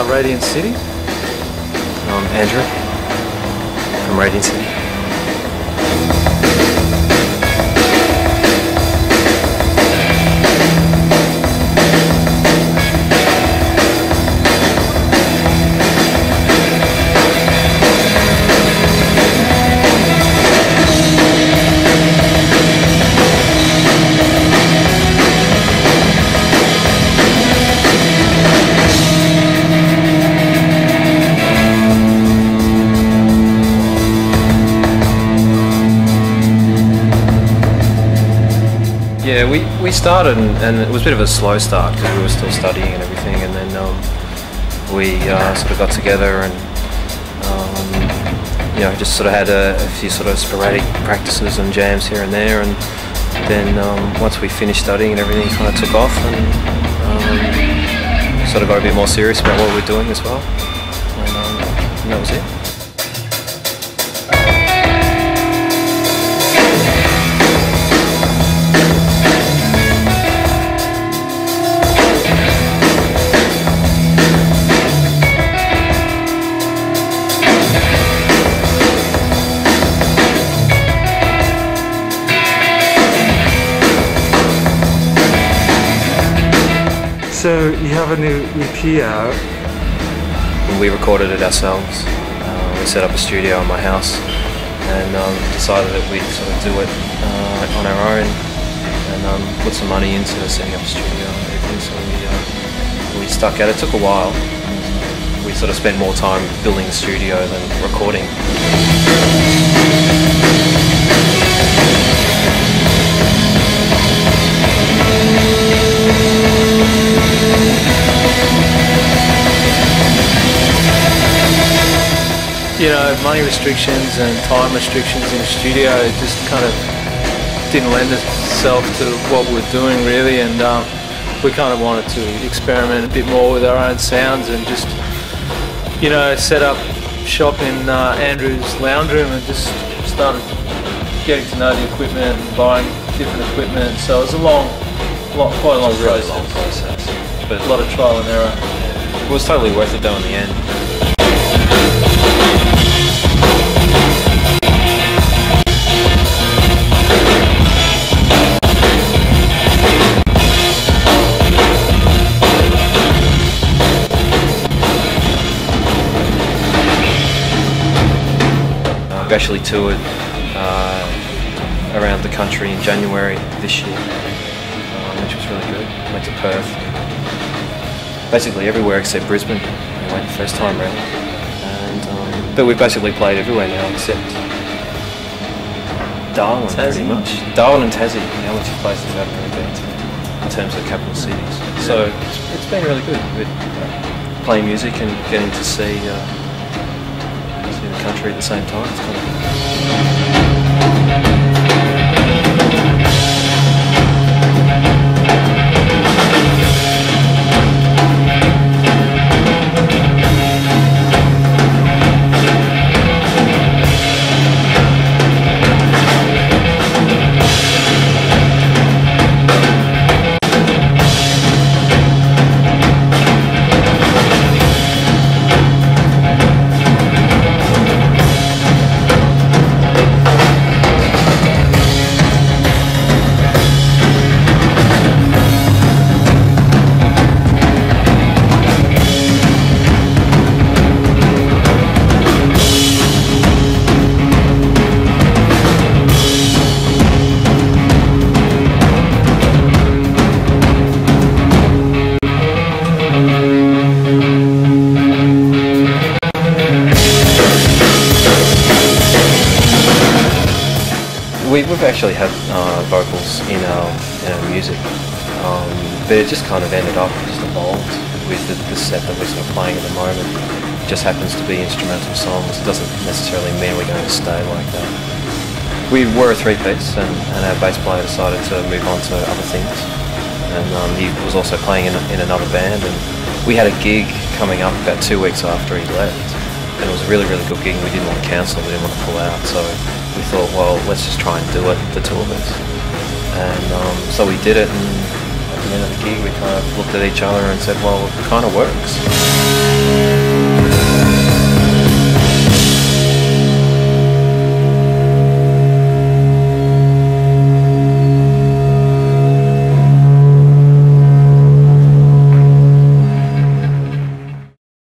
Radiant City. I'm Andrew from Radiant City. Yeah, we started and it was a bit of a slow start because we were still studying and everything, and then we sort of got together and you know, just sort of had a few sort of sporadic practices and jams here and there, and then once we finished studying and everything kind of took off, and sort of got a bit more serious about what we were doing as well, and that was it. So you have a new EP out. We recorded it ourselves. We set up a studio in my house and decided that we'd sort of do it on our own and put some money into setting up a studio and everything. So we stuck at it. It took a while. We sort of spent more time building the studio than recording. You know, money restrictions and time restrictions in the studio just kind of didn't lend itself to what we were doing really, and we kind of wanted to experiment a bit more with our own sounds and just, you know, set up shop in Andrew's lounge room and just started getting to know the equipment and buying different equipment. So it was quite a long process, but a lot of trial and error. It was totally worth it though in the end. We actually toured around the country in January this year, which was really good. Went to Perth, basically everywhere except Brisbane. We went the first time round, and but we've basically played everywhere now except Darwin, pretty much. Darwin and Tassie, the only two places we haven't really been to in terms of capital cities. So it's been really good. We're playing music and getting to see the country at the same time. It's kind of We've actually had vocals in our music, but it just kind of ended up, just evolved with the set that we're sort of playing at the moment. It just happens to be instrumental songs. It doesn't necessarily mean we're going to stay like that. We were a three-piece, and our bass player decided to move on to other things, and he was also playing in another band, and we had a gig coming up about 2 weeks after he left, and it was a really, really good gig, and we didn't want to cancel, we didn't want to pull out, so we thought, well, let's just try and do it, the two of us. And so we did it, and at the end of the gig, we kind of looked at each other and said, well, it kind of works.